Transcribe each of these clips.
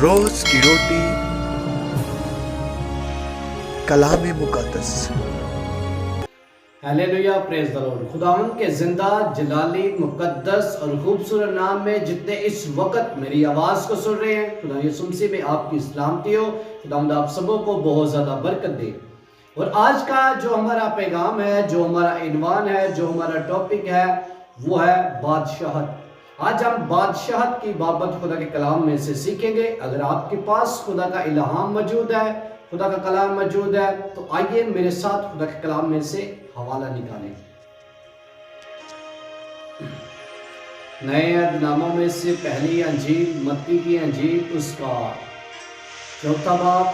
روز کی روٹی کلام مقدس۔ ہیلیلویا، پریز دی لارڈ۔ خداوند کے زندہ، جلالی، مقدس اور خوبصورت نام میں جتنے اس وقت میری آواز کو سن رہے ہیں، خدا یسوع مسیح میں آپ کی سلامتی ہو۔ خداوند آپ سبوں کو بہت زیادہ برکت دے۔ اور آج کا جو ہمارا پیغام ہے، جو ہمارا عنوان ہے، جو ہمارا ٹاپک ہے، وہ ہے بادشاہت۔ آج ہم بادشاہت کی بابت خدا کے کلام میں سے سیکھیں گے۔ اگر آپ کے پاس خدا کا الہام موجود ہے، خدا کا کلام موجود ہے، تو آئیے میرے ساتھ خدا کے کلام میں سے حوالہ نکالیں۔ نئے عہد ناموں میں سے پہلی انجیل متی کی انجیل، اس کا 4 باب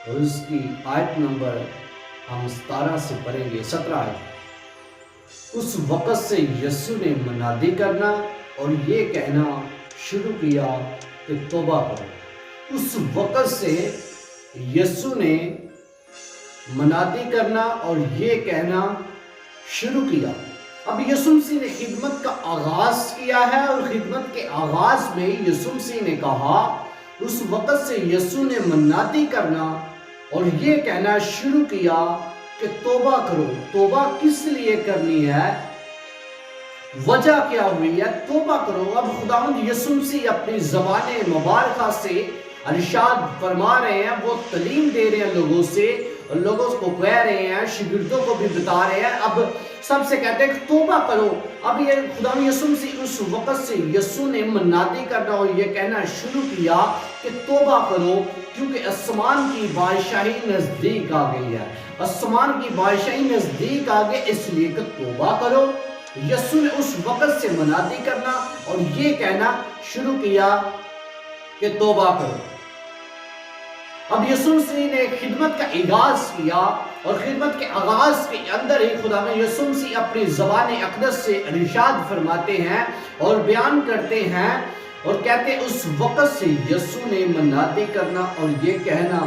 اور اس کی آیت نمبر ہم 17 سے پڑھیں گے، 17 آیت۔ اس وقت سے یسوع نے منادی کرنا اور یہ کہنا شروع کیا کہ توبہ کرو۔ اس وقت سے یسوع نے منادی کرنا اور یہ کہنا شروع کیا۔ اب یسوع مسیح نے خدمت کا آغاز کیا ہے، اور خدمت کے آغاز میں یسوع مسیح نے کہا، اس وقت سے یسوع نے منادی کرنا اور یہ کہنا شروع کیا کہ توبہ کرو۔ توبہ کس لیے کرنی ہے؟ وجہ کیا ہوئی ہے؟ توبہ کرو۔ اب خداوند یسوع مسیح اپنی زبان مبارکہ سے ارشاد فرما رہے ہیں، وہ تعلیم دے رہے ہیں لوگوں سے، اور لوگوں کو کہہ رہے ہیں، شاگردوں کو بھی بتا رہے ہیں، اب سب سے کہتے ہیں کہ توبہ کرو۔ اب یہ خداوند یسوع مسیح اس وقت سے یسوع نے منادی کرنا اور یہ کہنا شروع کیا کہ توبہ کرو، کیونکہ آسمان کی بادشاہی نزدیک آ گئی ہے۔ آسمان کی بادشاہی نزدیک آ گئی، اس لیے کہ توبہ کرو۔ یسوع نے اس وقت سے منادی کرنا اور یہ کہنا شروع کیا کہ توبہ کرو۔ اب یسوع مسیح نے خدمت کا آغاز کیا، اور خدمت کے آغاز کے اندر ہی خداوند یسوع مسیح اپنی زبان اقدس سے ارشاد فرماتے ہیں اور بیان کرتے ہیں اور کہتے ہیں، اس وقت سے یسوع نے منادی کرنا اور یہ کہنا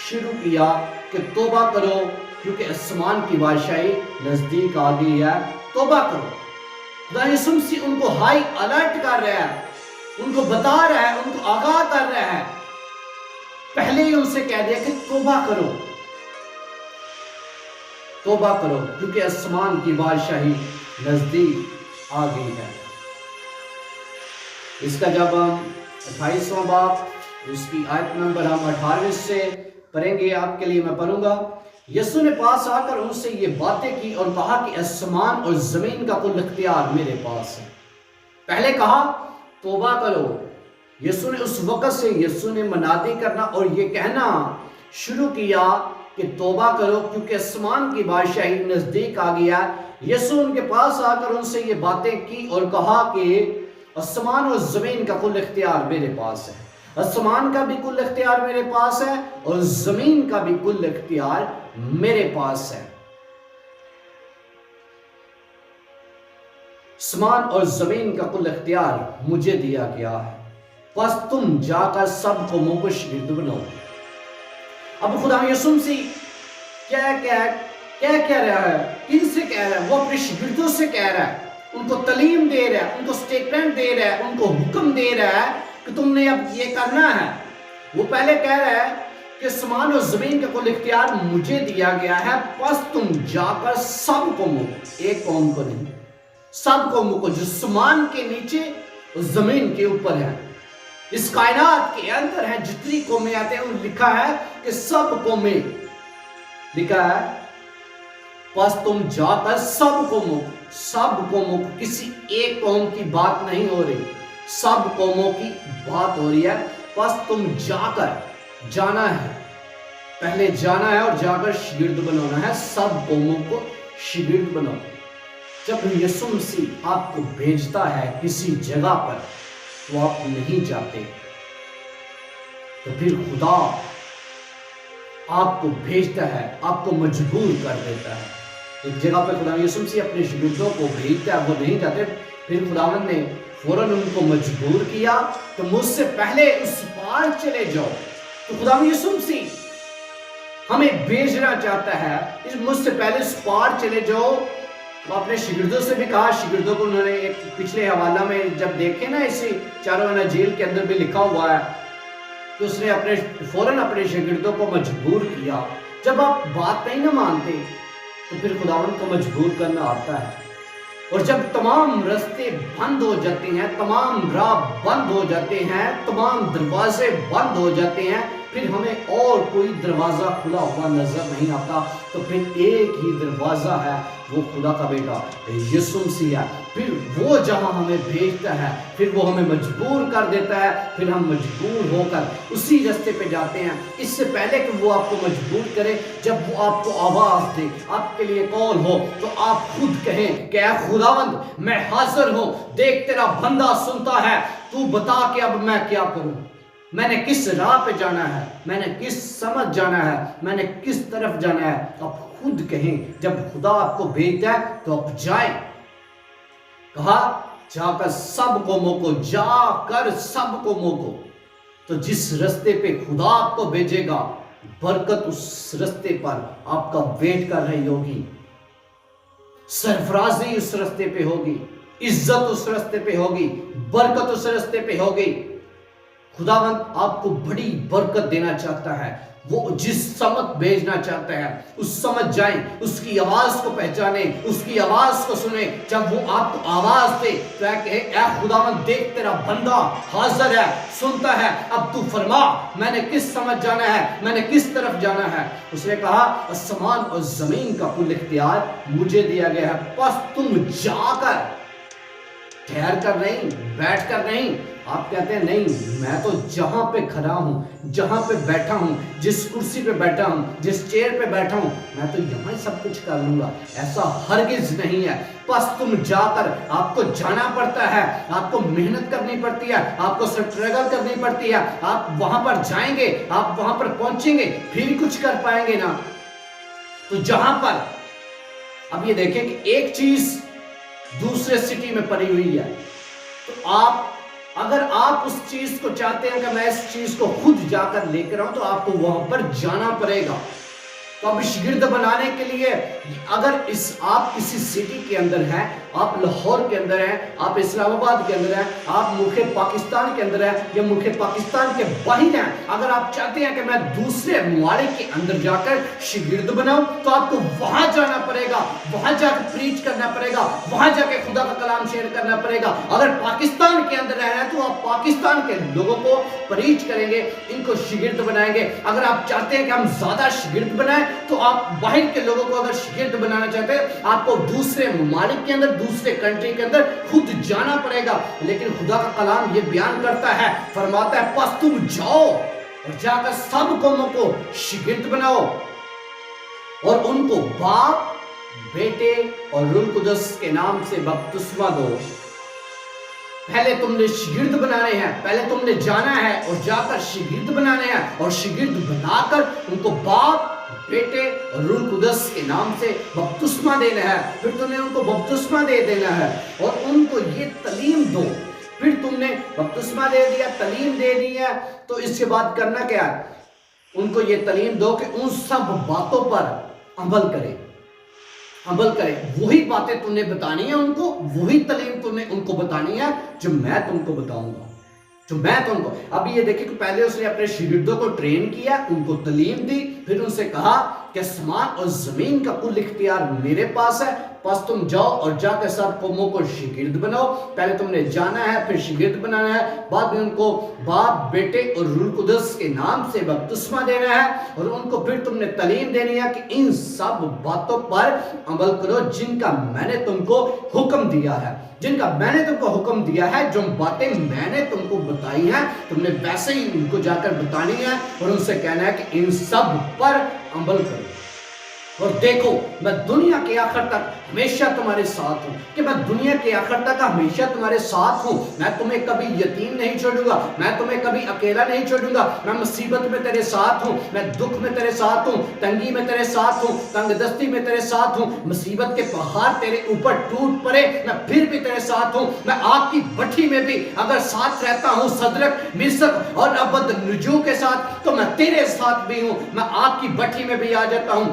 شروع کیا کہ توبہ کرو، کیونکہ آسمان کی بادشاہی نزدیک آ گئی ہے۔ توبہ کرو۔ خدا یسوع مسیح ان کو ہائی الرٹ کر رہا ہے، ان کو بتا رہا ہے، ان کو آگاہ کر رہا ہے۔ پہلے ہی ان سے کہہ دیا کہ توبہ کرو، توبہ کرو، کیونکہ آسمان کی بادشاہی نزدیک آ گئی ہے۔ اس کا جب ہم 28واں باب اس کی آیت نمبر ہم 28 سے پڑھیں گے، آپ کے لیے میں پڑھوں گا۔ یسوع نے پاس آ کر ان سے یہ باتیں کی اور کہا کہ آسمان اور زمین کا کل اختیار میرے پاس ہے۔ پہلے کہا توبہ کرو۔ یسوع نے اس وقت سے یسوع نے منادی کرنا اور یہ کہنا شروع کیا کہ توبہ کرو، کیونکہ آسمان کی بادشاہی نزدیک آ گیا۔ یسوع ان کے پاس آ کر ان سے یہ باتیں کی اور کہا کہ آسمان اور زمین کا کل اختیار میرے پاس ہے۔ آسمان کا بھی کل اختیار میرے پاس ہے اور زمین کا بھی کل اختیار میرے پاس ہے۔ آسمان اور زمین کا کل اختیار مجھے دیا گیا ہے، پس تم جا کر سب قوموں کو شاگرد بناؤ۔ اب خدا یسوع مسیح کیا کہہ رہا ہے؟ کن سے کہہ رہا ہے؟ وہ اپنے شاگردوں سے کہہ رہا ہے، ان کو تعلیم دے رہا ہے، ان کو سٹیٹمنٹ دے رہا ہے، ان کو حکم دے رہا ہے کہ تم نے اب یہ کرنا ہے۔ وہ پہلے کہہ رہا ہے کہ آسمان اور زمین کا کل اختیار مجھے دیا گیا ہے، پس تم جا کر سب قوموں کو، ایک قوم کو نہیں، سب قوموں کو جو آسمان کے نیچے اور زمین کے اوپر ہے، اس کائنات کے اندر ہے، جتنی قومیں آتے ہیں، لکھا ہے کہ سب قومیں، لکھا ہے پس تم جا کر سب قوموں کو، کسی ایک قوم کی بات نہیں ہو رہی، سب قوموں کی بات ہو رہی ہے۔ پس تم جا کر، جانا ہے، پہلے جانا ہے اور جا کر شاگرد بنانا ہے، سب قوموں کو شاگرد بناؤ۔ جب یسوع مسیح آپ کو بھیجتا ہے کسی جگہ پر تو آپ نہیں جاتے، تو پھر خدا آپ کو بھیجتا ہے، آپ کو مجبور کر دیتا ہے۔ ایک جگہ پہ خدا یسوع مسیح اپنے شاگردوں کو بھیجتا ہے، وہ نہیں جاتے، پھر خداوند نے فوراً ان کو مجبور کیا کہ مجھ سے پہلے اس پار چلے جاؤ۔ تو خدا یسوع مسیح ہمیں بھیجنا چاہتا ہے، مجھ سے پہلے اس پار چلے جاؤ۔ وہ اپنے شاگردوں سے بھی کہا، شاگردوں کو انہوں نے ایک پچھلے حوالہ میں جب دیکھے نا، اسی چاروں انجیل کے اندر بھی لکھا ہوا ہے تو اس نے فوراً اپنے شاگردوں کو مجبور کیا. جب آپ بات نہیں نہ مانتے تو پھر خداوند کو مجبور کرنا آتا ہے. اور جب تمام راستے بند ہو جاتے ہیں، تمام راہ بند ہو جاتے ہیں، تمام دروازے بند ہو جاتے ہیں، پھر ہمیں اور کوئی دروازہ کھلا ہوا نظر نہیں آتا، تو پھر ایک ہی دروازہ ہے، وہ خدا کا بیٹا یسوع مسیح ہے. پھر وہ جہاں ہمیں بھیجتا ہے، پھر وہ ہمیں مجبور کر دیتا ہے، پھر ہم مجبور ہو کر اسی راستے پہ جاتے ہیں. اس سے پہلے کہ وہ آپ کو مجبور کرے، جب وہ آپ کو آواز دے، آپ کے لیے کال ہو، تو آپ خود کہیں کہ اے خداوند میں حاضر ہوں، دیکھ تیرا بندہ سنتا ہے، تو بتا کہ اب میں کیا کروں، میں نے کس راہ پہ جانا ہے، میں نے کس سمجھ جانا ہے، میں نے کس طرف جانا ہے. آپ خود کہیں. جب خدا آپ کو بھیجتا ہے تو آپ جائیں. کہا جا کر سب قوموں کو، جا کر سب قوموں کو. تو جس رستے پہ خدا آپ کو بھیجے گا، برکت اس رستے پر آپ کا ویٹ کر رہی ہوگی، سرفرازی اس رستے پہ ہوگی، عزت اس رستے پہ ہوگی، برکت اس رستے پہ ہوگی. خداوند آپ کو بڑی برکت دینا چاہتا ہے. وہ جس سمت بھیجنا چاہتا ہے اس سمت جائیں، اس کی آواز کو پہچانیں، اس کی آواز کو سنیں. جب وہ آپ کو آواز دے تو اے خداوند دیکھ تیرا بندہ حاضر ہے، سنتا ہے، اب تو فرما میں نے کس سمت جانا ہے، میں نے کس طرف جانا ہے. اس نے کہا آسمان اور زمین کا کل اختیار مجھے دیا گیا ہے، پس تم جا کر، ٹھہر کر نہیں، بیٹھ کر نہیں. آپ کہتے ہیں نہیں، میں تو جہاں پہ کھڑا ہوں، جہاں پہ بیٹھا ہوں، جس کرسی پہ بیٹھا ہوں، جس چیئر پہ بیٹھا ہوں، میں تو یہاں ہی سب کچھ کر لوں گا. ایسا ہرگز نہیں ہے. پس تم جا کر، آپ کو جانا پڑتا ہے، آپ کو محنت کرنی پڑتی ہے، آپ کو سٹرگل کرنی پڑتی ہے. آپ وہاں پر جائیں گے، آپ وہاں پر پہنچیں گے، پھر کچھ کر پائیں گے نا. تو جہاں پر اب یہ دیکھیں کہ ایک چیز دوسرے سٹی میں پڑی ہوئی ہے، تو اگر آپ اس چیز کو چاہتے ہیں کہ میں اس چیز کو خود جا کر لے کر آؤں، تو آپ کو وہاں پر جانا پڑے گا. تو اب شاگرد بنانے کے لیے اگر آپ کسی سٹی کے اندر ہیں، آپ لاہور کے اندر ہیں، آپ اسلام آباد کے اندر ہیں، آپ ملک پاکستان کے اندر ہیں یا ملک پاکستان کے باہر ہیں، اگر آپ چاہتے ہیں کہ میں دوسرے ممالک کے اندر جا کر شاگرد بناؤں، تو آپ کو وہاں جانا پڑے گا، وہاں جا کے پریچ کرنا پڑے گا، وہاں جا کے خدا کا کلام شیئر کرنا پڑے گا. اگر پاکستان کے اندر رہ رہے ہیں تو آپ پاکستان کے لوگوں کو پریچ کریں گے، ان کو شاگرد بنائیں گے. اگر آپ چاہتے ہیں کہ ہم زیادہ شاگرد بنائیں، تو آپ باہر کے لوگوں کو اگر شاگرد بنانا چاہتے ہیں، آپ کو دوسرے ممالک کے اندر، دوسرے کنٹری کے اندر خود جانا پڑے گا. لیکن خدا کا کلام یہ بیان کرتا ہے، فرماتا ہے پس تم جاؤ اور جا کر سب قوموں کو شاگرد بناؤ اور ان کو باپ، بیٹے اور روح القدس کے نام سے بپتسمہ دو. پہلے تم نے شاگرد بنانے ہیں، پہلے تم نے جانا ہے اور جا کر شاگرد بنانے ہیں، اور شاگرد بنا کر ان کو باپ، بیٹے اور روح القدس کے نام سے بپتسمہ دینا ہے. پھر تم نے ان کو بپتسمہ دے دینا ہے اور ان کو یہ تعلیم دو. پھر تم نے بپتسمہ دے دیا، تعلیم دے دی ہے، تو اس کے بعد کرنا کیا ہے؟ ان کو یہ تعلیم دو کہ ان سب باتوں پر عمل کرے. وہی باتیں تم نے بتانی ہیں ان کو، وہی تعلیم تم نے ان کو بتانی ہے جو میں تم کو بتاؤں گا، اب یہ دیکھیں کہ پہلے اس نے اپنے شاگردوں کو ٹرین کیا، ان کو تعلیم دی، پھر ان سے کہا کہ آسمان اور زمین کا کل اختیار میرے پاس ہے، پس تم جاؤ اور جا کے سب قوموں کو شاگرد بناؤ. پہلے تم نے جانا ہے، پھر شاگرد بنانا ہے، بعد میں ان کو باپ، بیٹے اور روح القدس کے نام سے بپتسمہ دینا ہے، اور ان کو پھر تم نے تعلیم دینی ہے کہ ان سب باتوں پر عمل کرو جن کا میں نے تم کو حکم دیا ہے. جو باتیں میں نے تم کو بتائی ہیں، تم نے ویسے ہی ان کو جا کر بتانی ہے اور ان سے کہنا ہے کہ ان سب پر عمل کرو. اور دیکھو میں دنیا کے آخر تک ہمیشہ تمہارے ساتھ ہوں، کہ میں دنیا کے آخر تک ہمیشہ تمہارے ساتھ ہوں. میں تمہیں کبھی یتیم نہیں چھوڑوں گا، میں تمہیں کبھی اکیلا نہیں چھوڑوں گا. میں مصیبت میں تیرے ساتھ ہوں، میں دکھ میں تیرے ساتھ ہوں، تنگی میں تیرے ساتھ ہوں، تنگ دستی میں تیرے ساتھ ہوں. مصیبت کے پہاڑ تیرے اوپر ٹوٹ پڑے، میں پھر بھی تیرے ساتھ ہوں. میں آگ کی بھٹی میں بھی اگر ساتھ رہتا ہوں صدرک، میثق اور ابد نجو کے ساتھ، تو میں تیرے ساتھ بھی ہوں. میں آگ کی بھٹی میں بھی آ جاتا ہوں،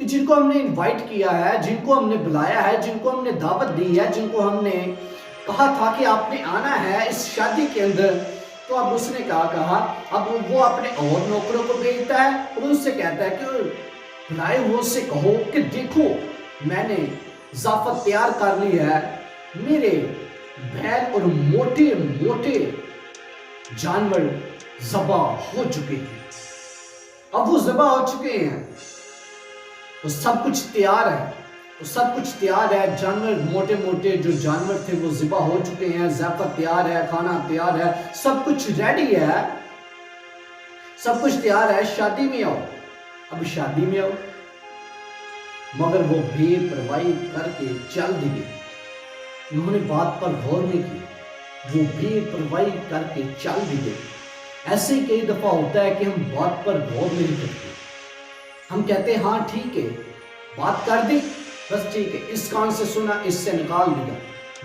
کہ جن کو ہم نے انوائٹ کیا ہے، جن کو ہم نے بلایا ہے، جن کو ہم نے دعوت دی ہے، جن کو ہم نے کہا تھا کہ آپ نے آنا ہے اس شادی کے اندر، تو اب اس نے کہا اب وہ اپنے اور نوکروں کو بھیجتا ہے اور ان سے کہتا ہے کہ بلائے وہ سے کہو کہ دیکھو میں نے ضیافت تیار کر لی ہے، میرے بیل اور موٹے موٹے جانور ذبح ہو چکے ہیں، اب وہ ذبح ہو چکے ہیں، وہ سب کچھ تیار ہے، وہ سب کچھ تیار ہے، جانور موٹے موٹے جو جانور تھے وہ ذبح ہو چکے ہیں، ضیافت تیار ہے، کھانا تیار ہے، سب کچھ ریڈی ہے، سب کچھ تیار ہے، شادی میں آؤ، اب شادی میں آؤ۔ مگر وہ بے پرواہی کر کے چل دیے، انہوں نے بات پر غور نہیں کی، وہ بے پرواہی کر کے چل دیے۔ ایسے ہی کئی دفعہ ہوتا ہے کہ ہم بات پر غور نہیں کرتے، ہم کہتے ہیں ہاں ٹھیک ہے، بات کر دی، بس ٹھیک ہے، اس کان سے سنا اس سے نکال دیا،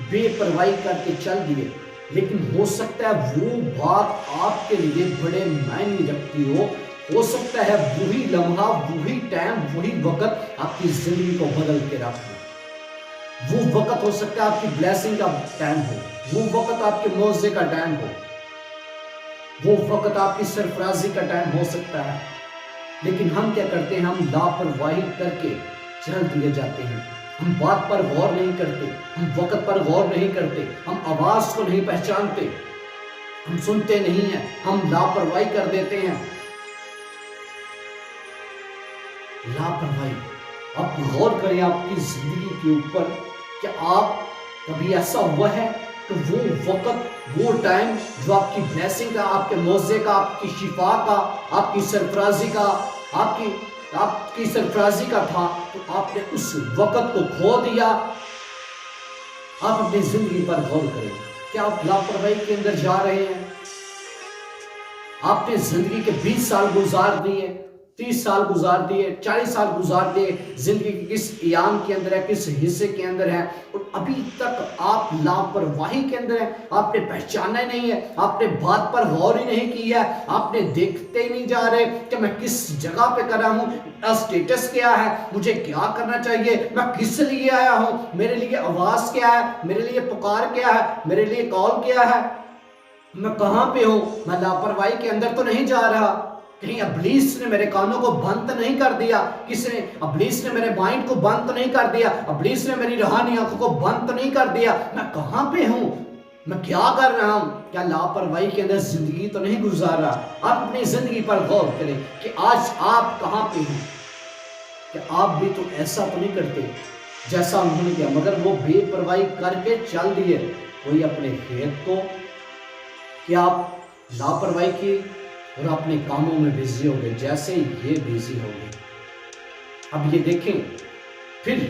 بے پرواہی کر کے چل دیے، لیکن ہو سکتا ہے وہ بات آپ کے لیے بڑے معنی رکھتی ہو سکتا ہے وہی لمحہ، وہی ٹائم، وہی وقت آپ کی زندگی کو بدل کے رکھ دے۔ وہ وقت ہو سکتا ہے آپ کی بلیسنگ کا ٹائم ہو، وہ وقت آپ کے معاوضے کا ٹائم ہو، وہ وقت آپ کی سرفرازی کا ٹائم ہو سکتا ہے، لیکن ہم کیا کرتے ہیں، ہم لاپرواہی کر کے چل دیے جاتے ہیں، ہم بات پر غور نہیں کرتے، ہم وقت پر غور نہیں کرتے، ہم آواز کو نہیں پہچانتے، ہم سنتے نہیں ہیں، ہم لاپرواہی کر دیتے ہیں۔ لاپرواہی، آپ غور کریں آپ کی زندگی کے اوپر، کہ آپ کبھی ایسا ہوا ہے کہ وہ وقت، وہ ٹائم جو آپ کی بلیسنگ کا، آپ کے معاوضے کا، آپ کی شفا کا، آپ کی سرفرازی کا، آپ کی سرفرازی کا تھا، تو آپ نے اس وقت کو کھو دیا۔ آپ اپنی زندگی پر غور کریں، کیا آپ لاپرواہی کے اندر جا رہے ہیں؟ آپ نے زندگی کے 20 سال گزار دیے، 30 سال گزار دیے، 40 سال گزار دیے، زندگی کے کس ایام کے اندر ہے، کس حصے کے اندر ہے، اور ابھی تک آپ لاپرواہی کے اندر ہیں، آپ نے پہچانا ہی نہیں ہے، آپ نے بات پر غور ہی نہیں کیا ہے، آپ نے دیکھتے ہی نہیں جا رہے کہ میں کس جگہ پہ کر رہا ہوں، میرا سٹیٹس کیا ہے، مجھے کیا کرنا چاہیے، میں کس لیے آیا ہوں، میرے لیے آواز کیا ہے، میرے لیے پکار کیا ہے، میرے لیے کال کیا ہے، میں کہاں پہ ہوں، میں لاپرواہی کے اندر تو نہیں جا رہا، کہیں ابلیس نے میرے کانوں کو بند نہیں کر دیا، ابلیس نے میرے مائنڈ کو بند نہیں کر دیا، ابلیس نے میری روحانی آنکھوں کو بند نہیں کر دیا، میں کہاں پہ ہوں، میں کیا کر رہا ہوں، کیا لاپرواہی کے اندر زندگی تو نہیں گزار رہا؟ آپ اپنی زندگی پر غور کریں کہ آج آپ کہاں پہ ہیں، کہ آپ بھی تو ایسا تو نہیں کرتے جیسا انہوں نے کیا، مگر وہ بے پرواہی کر کے چل دیے۔ کوئی اپنے کھیت کو، کیا آپ لاپرواہی کی اور اپنے کاموں میں بیزی ہو گئے جیسے یہ بیزی ہو گئے؟ اب یہ دیکھیں، پھر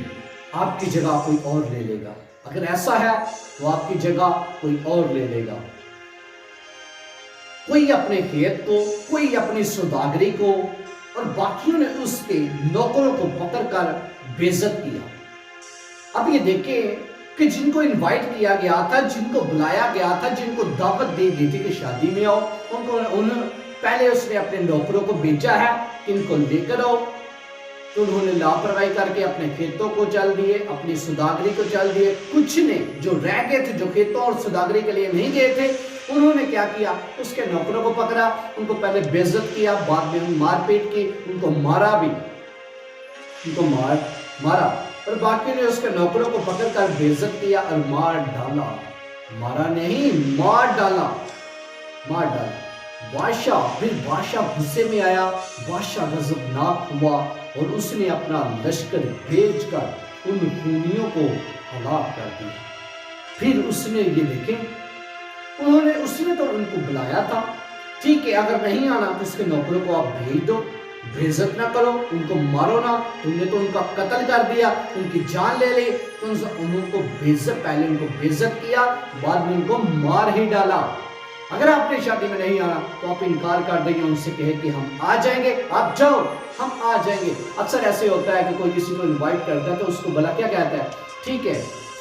آپ کی جگہ کوئی اور لے لے گا، اگر ایسا ہے تو آپ کی جگہ کوئی اور لے لے گا۔ کوئی اپنے کھیت کو، کوئی اپنی سوداگری کو، اور باقیوں نے اس کے نوکروں کو پکڑ کر بے عزت کیا۔ اب یہ دیکھیں کہ جن کو انوائٹ کیا گیا تھا، جن کو بلایا گیا تھا، جن کو دعوت دی گئی تھی کہ شادی میں آؤ، پہلے اس نے اپنے نوکروں کو بھیجا ہے کہ ان کو لے کر آؤ، تو انہوں نے لاپرواہی کر کے اپنے کھیتوں کو چل دیے، اپنی سوداگری کو چل دیے۔ کچھ نے جو رہ گئے تھے، جو کھیتوں اور سوداگری کے لیے نہیں گئے تھے، انہوں نے کیا کیا، اس کے نوکروں کو پکڑا، ان کو پہلے بے عزت کیا، بعد میں مار پیٹ کی، ان کو مارا بھی، ان کو مارا، اور باقی نے اس کے نوکروں کو پکڑ کر بے عزت کیا اور مار ڈالا، مارا نہیں، مار ڈالا۔ پھر بادشاہ غصے میں آیا، بادشاہ غضبناک ہوا اور اس نے اپنا لشکر بھیج کر ان خونیوں کو ہلاک کر دیا۔ پھر اس نے یہ دیکھیں، اس نے تو ان کو بلایا تھا، ٹھیک ہے، اگر نہیں آنا تو اس کے نوکروں کو آپ بھیج دو، بے عزت نہ کرو، ان کو مارو نہ، تم نے تو ان کا قتل کر دیا، ان کی جان لے لی، انہوں کو بے عزت، پہلے ان کو بے عزت کیا، بعد میں ان کو مار ہی ڈالا۔ اگر آپ نے شادی میں نہیں آنا تو آپ انکار کر دیں گے، ان سے کہے کہ ہم آ جائیں گے، آپ جاؤ، ہم آ جائیں گے۔ اکثر ایسے ہوتا ہے کہ کوئی کسی کو انوائٹ کرتا ہے تو اس کو بلا کیا کہتا ہے، ٹھیک ہے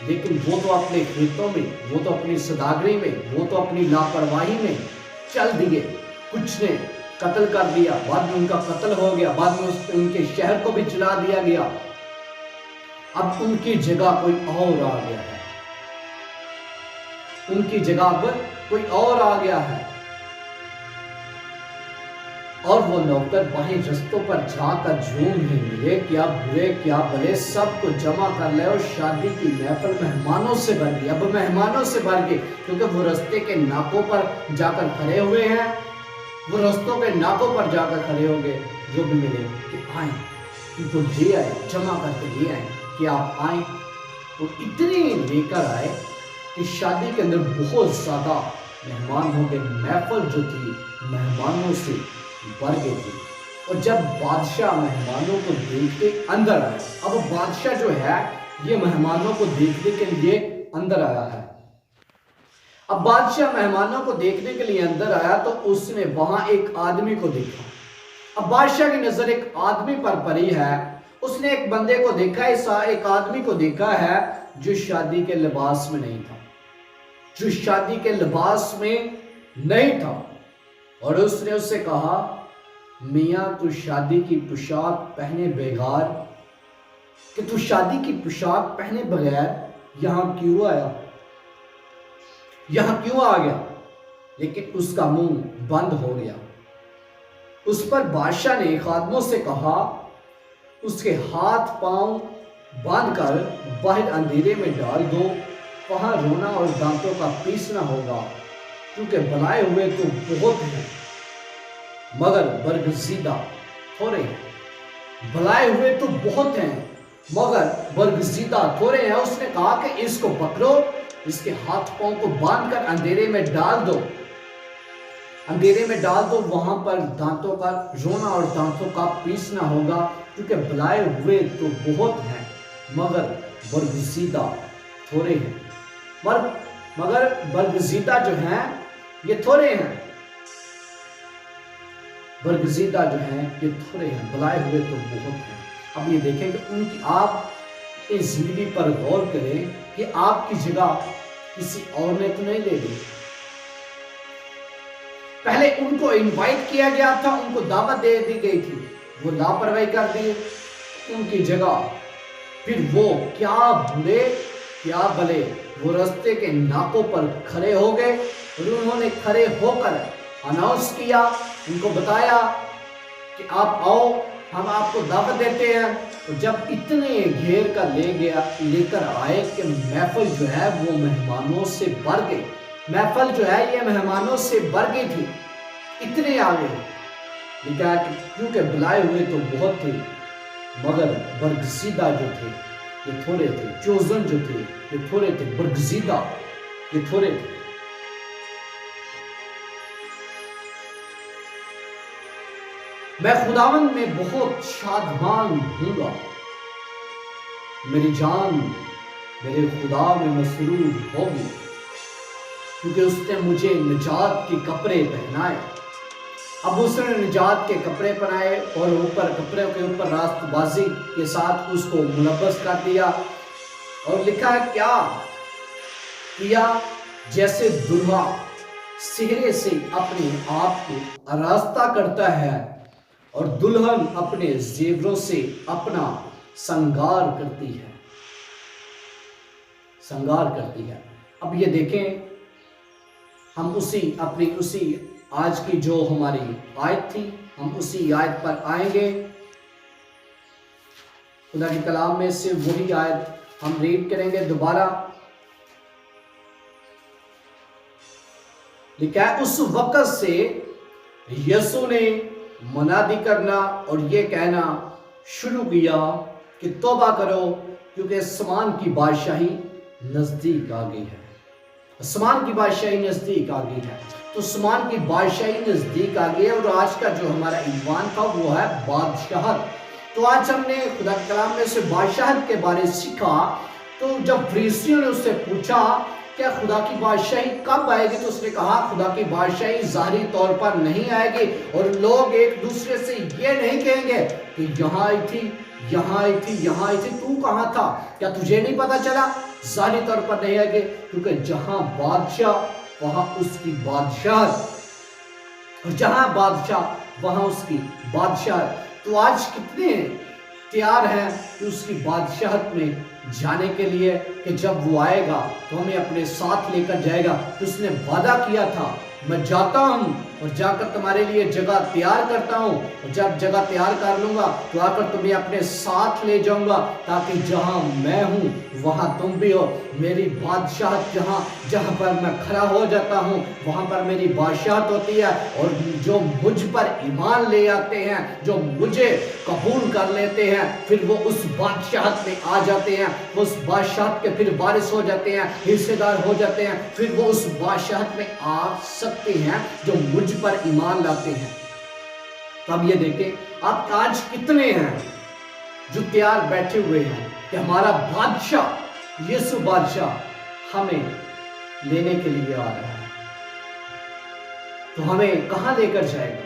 لیکن وہ تو اپنے کھیتوں میں، وہ تو اپنی سوداگری میں، وہ تو اپنی لاپرواہی میں چل دیے، کچھ نے قتل کر دیا، بعد میں ان کا قتل ہو گیا، بعد میں ان کے شہر کو بھی جلا دیا گیا۔ اب ان کی جگہ کوئی اور آ گیا ہے، ان کی جگہ پر کوئی اور آ گیا ہے، اور وہ نوکر باہیں رستوں پر جا کر جھوم ہی ملے، کیا برے کیا بھلے سب کو جمع کر لے، اور شادی کی محفل مہمانوں سے بھر گئی۔ اب مہمانوں سے بھر گئی، کیونکہ وہ رستے کے ناکوں پر جا کر کھڑے ہوئے ہیں، وہ رستوں کے ناکوں پر جا کر کھڑے ہو گئے، جو بھی ملے کہ آئیں، ان کو لے آئے، جمع کر کے لے آئیں کہ آپ آئیں۔ وہ اتنے لے کر آئے کہ شادی کے اندر بہت زیادہ مہمان ہو گئے، محفل جو تھی مہمانوں سے بھر گئی تھی۔ اور جب بادشاہ مہمانوں کو دیکھ کے اندر آیا، اب بادشاہ جو ہے یہ مہمانوں کو دیکھنے کے لیے اندر آیا ہے۔ اب بادشاہ مہمانوں کو دیکھنے کے لیے اندر آیا تو اس نے وہاں ایک آدمی کو دیکھا۔ اب بادشاہ کی نظر ایک آدمی پر پڑی ہے، اس نے ایک بندے کو دیکھا، ایک آدمی کو دیکھا ہے جو شادی کے لباس میں نہیں تھا، جو شادی کے لباس میں نہیں تھا، اور اس نے اس سے کہا، میاں تو شادی کی پوشاک پہنے بغیر، کہ تو شادی کی پوشاک پہنے بغیر یہاں کیوں آیا، یہاں کیوں آ گیا؟ لیکن اس کا منہ بند ہو گیا۔ اس پر بادشاہ نے خادموں سے کہا، اس کے ہاتھ پاؤں باندھ کر باہر اندھیرے میں ڈال دو، وہاں رونا اور دانتوں کا پیسنا ہوگا، کیونکہ بلائے ہوئے تو بہت ہیں مگر برگزیدہ تھوڑے ہیں۔ بلائے ہوئے تو بہت ہیں مگر برگزیدہ تھوڑے ہیں۔ اس نے کہا کہ اس کو پکڑو، اس کے ہاتھ پاؤں کو باندھ کر اندھیرے میں ڈال دو، اندھیرے میں ڈال دو، وہاں پر دانتوں کا رونا اور دانتوں کا پیسنا ہوگا، کیونکہ بلائے ہوئے تو بہت ہیں مگر برگزیدہ تھوڑے ہیں، مگر برگزیدہ جو ہیں یہ تھوڑے ہیں، برگزیدہ جو ہیں یہ تھوڑے ہیں، بلائے ہوئے تو بہت ہیں۔ اب یہ دیکھیں کہ ان کی آپ اس زندگی پر غور کریں کہ آپ کی جگہ کسی اور نے تو نہیں لے لی۔ پہلے ان کو انوائٹ کیا گیا تھا، ان کو دعوت دے دی گئی تھی، وہ لاپرواہی کر دی، ان کی جگہ پھر وہ کیا برے کیا بھلے وہ رستے کے ناکوں پر کھڑے ہو گئے، اور انہوں نے کھڑے ہو کر اناؤنس کیا، ان کو بتایا کہ آپ آؤ، ہم آپ کو دعوت دیتے ہیں۔ اور جب اتنے گھیر کر لے کر آئے کہ محفل جو ہے وہ مہمانوں سے بھر گئی، محفل جو ہے یہ مہمانوں سے بھر گئی تھی، اتنے آ گئے، لکھا کہ کیونکہ بلائے ہوئے تو بہت تھے مگر برگزیدہ جو تھے یہ تھوڑے تھے، چوزن جو تھے یہ تھوڑے تھے، برگزیدہ یہ تھوڑے تھے۔ میں خداوند میں بہت شادمان ہوں گا، میری جان میرے خدا میں مسرور ہوگی، کیونکہ اس نے مجھے نجات کے کپڑے پہنائے۔ اب اس نے نجات کے کپڑے پہنائے اور کپڑے کے اوپر راست بازی کے ساتھ اس کو ملبس کر دیا، اور لکھا ہے کیا جیسے دلہا سہرے سے اپنے آپ کو آراستہ کرتا ہے اور دلہن اپنے زیوروں سے اپنا سنگار کرتی ہے، سنگار کرتی ہے۔ اب یہ دیکھیں ہم اسی آج کی جو ہماری آیت تھی، ہم اسی آیت پر آئیں گے۔ خدا کے کلام میں سے وہی آیت ہم ریڈ کریں گے دوبارہ۔ لکھا ہے، اس وقت سے یسوع نے منادی کرنا اور یہ کہنا شروع کیا کہ توبہ کرو، کیونکہ آسمان کی بادشاہی نزدیک آ گئی ہے، آسمان کی بادشاہی نزدیک آ گئی ہے۔ تو آسمان کی بادشاہی نزدیک آ گئی ہے، اور آج کا جو ہمارا عنوان تھا وہ ہے بادشاہت۔ تو آج ہم نے خدا کے کلام میں سے بادشاہت کے بارے سیکھا۔ تو جب فریسیوں نے اس سے پوچھا کیا خدا کی بادشاہی کب آئے گی؟ تو اس نے کہا خدا کی بادشاہی ظاہری طور پر نہیں آئے گی، اور لوگ ایک دوسرے سے یہ نہیں کہیں گے کہ یہاں آئی تھی، یہاں آئی تھی، یہاں آئی تھی، تو کہاں تھا؟ کیا تجھے نہیں پتا چلا؟ ظاہری طور پر نہیں آئے گی، کیونکہ جہاں بادشاہ وہاں اس کی بادشاہت، اور جہاں بادشاہ وہاں اس کی بادشاہت۔ تو آج کتنے تیار ہیں کہ اس کی بادشاہت میں جانے کے لیے، کہ جب وہ آئے گا تو ہمیں اپنے ساتھ لے کر جائے گا؟ کہ اس نے وعدہ کیا تھا میں جاتا ہوں اور جا کر تمہارے لیے جگہ تیار کرتا ہوں، اور جب جگہ تیار کر لوں گا تو آ کر تمہیں اپنے ساتھ لے جاؤں گا، تاکہ جہاں میں ہوں وہاں تم بھی ہو۔ میری بادشاہت جہاں پر میں کھڑا ہو جاتا ہوں وہاں پر میری بادشاہت ہوتی ہے، اور جو مجھ پر ایمان لے آتے ہیں، جو مجھے قبول کر لیتے ہیں، پھر وہ اس بادشاہت میں آ جاتے ہیں، وہ اس بادشاہت کے پھر وارث ہو جاتے ہیں، حصے دار ہو جاتے ہیں، پھر وہ اس بادشاہت میں آ سکتے ہیں جو مجھ پر ایمان لاتے ہیں۔ تو اب یہ دیکھیں آپ آج کتنے ہیں جو تیار بیٹھے ہوئے ہیں کہ ہمارا بادشاہ یسوع بادشاہ ہمیں لینے کے لیے آ رہا ہے۔ تو ہمیں کہاں لے کر جائے گا؟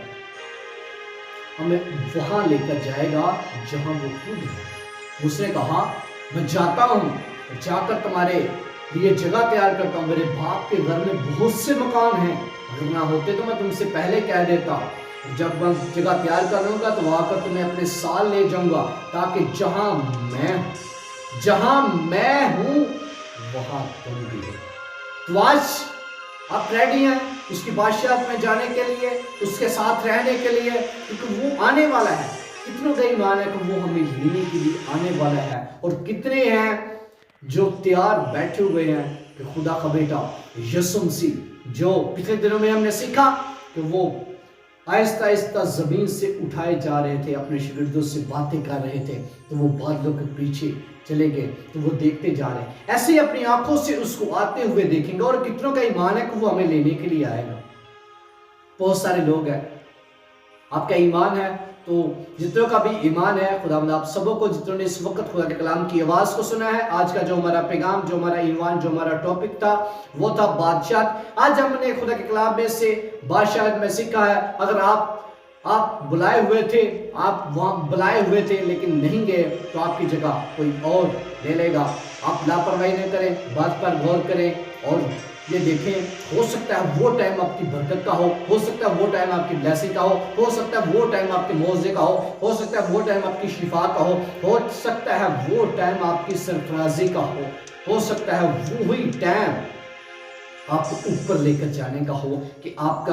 ہمیں وہاں لے کر جائے گا جہاں وہ خود ہے۔ اس نے کہا میں جاتا ہوں، جا کر تمہارے لیے جگہ تیار کرتا ہوں، میرے باپ کے گھر میں بہت سے مکان ہیں، اگر نہ ہوتے تو میں تم سے پہلے کہہ دیتا، جب میں جگہ تیار کروں گا تو آ کر تمہیں اپنے ساتھ لے جاؤں گا، تاکہ جہاں میں ہوں وہاں تم بھی ہو۔ تو آج آپ ریڈی ہیں اس کی بادشاہت میں جانے کے لیے، اس کے ساتھ رہنے کے لیے؟ کیونکہ وہ آنے والا ہے۔ کتنوں کا ایمان ہے کہ وہ ہمیں لینے کے لیے آنے والا ہے؟ اور کتنے ہیں جو تیار بیٹھے ہوئے ہیں کہ خدا کا بیٹا یسوع مسیح، جو پچھلے دنوں میں ہم نے سیکھا کہ وہ آہستہ آہستہ زمین سے اٹھائے جا رہے تھے، اپنے شاگردوں سے باتیں کر رہے تھے، تو وہ بادلوں کے پیچھے چلے گئے، تو وہ دیکھتے جا رہے ہیں، ایسے ہی اپنی آنکھوں سے اس کو آتے ہوئے دیکھیں گے۔ اور کتنوں کا ایمان ہے کہ وہ ہمیں لینے کے لیے آئے گا؟ بہت سارے لوگ ہیں۔ آپ کا ایمان ہے تو جتنوں کا بھی ایمان ہے، خداوند آپ سبوں کو جتنوں نے اس وقت خدا کے کلام کی آواز کو سنا ہے، آج کا جو ہمارا پیغام، جو ہمارا ایمان، جو ہمارا ٹاپک تھا وہ تھا بادشاہت۔ آج ہم نے خدا کے کلام میں سے بادشاہت میں سیکھا ہے۔ اگر آپ بلائے ہوئے تھے، آپ وہاں بلائے ہوئے تھے لیکن نہیں گئے، تو آپ کی جگہ کوئی اور لے لے گا۔ آپ لاپرواہی نہ کریں، بات پر غور کریں، اور یہ دیکھیں ہو سکتا ہے وہ ٹائم آپ کی برکت کا ہو سکتا ہے وہ ٹائم آپ کی بلیسنگ کا ہو سکتا ہے وہ ٹائم آپ کے معاوضے کا ہو سکتا ہے وہ ٹائم آپ کی شفا کا ہو سکتا ہے وہ ٹائم آپ کی سرفرازی کا ہو سکتا ہے وہی ٹائم آپ کو اوپر لے کر جانے کا ہو، کہ آپ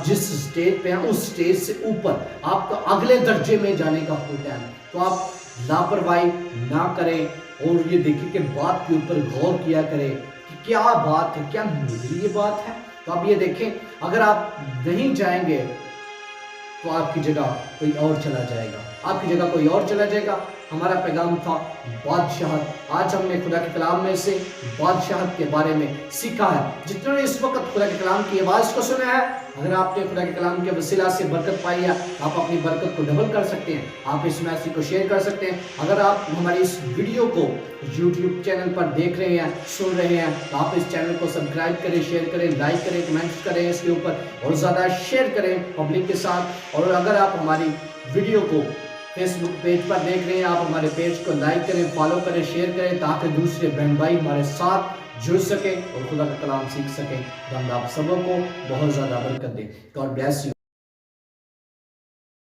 جس سٹیج پہ ہیں اس سٹیج سے اوپر آپ کا اگلے درجے میں جانے کا ہو ٹائم۔ تو آپ لاپرواہی نہ کریں، اور یہ دیکھیں کہ بات کے اوپر غور کیا کریں کہ کیا بات ہے، کیا میرے لیے بات ہے۔ تو آپ یہ دیکھیں اگر آپ نہیں جائیں گے تو آپ کی جگہ کوئی اور چلا جائے گا، آپ کی جگہ کوئی اور چلا جائے گا۔ ہمارا پیغام تھا بادشاہت۔ آج ہم نے خدا کے کلام میں سے بادشاہت کے بارے میں سیکھا ہے۔ جتنے نے اس وقت خدا کے کلام کی آواز کو سنا ہے، اگر آپ نے خدا کے کلام کے وسیلہ سے برکت پائی ہے، آپ اپنی برکت کو ڈبل کر سکتے ہیں، آپ اس میسیج کو شیئر کر سکتے ہیں۔ اگر آپ ہماری اس ویڈیو کو یوٹیوب چینل پر دیکھ رہے ہیں، سن رہے ہیں، تو آپ اس چینل کو سبسکرائب کریں، شیئر کریں، لائک کریں، کمنٹس کریں اس کے اوپر، اور زیادہ شیئر کریں پبلک کے ساتھ۔ اور اگر آپ ہماری ویڈیو کو فیس بک پیج پر دیکھ رہے ہیں، آپ ہمارے پیج کو لائک کریں، فالو کریں، شیئر کریں، تاکہ دوسرے بہن بھائی ہمارے ساتھ جڑ سکیں اور خدا کا کلام سیکھ سکیں۔ خدا آپ سبوں کو بہت زیادہ برکت دے۔ God bless you.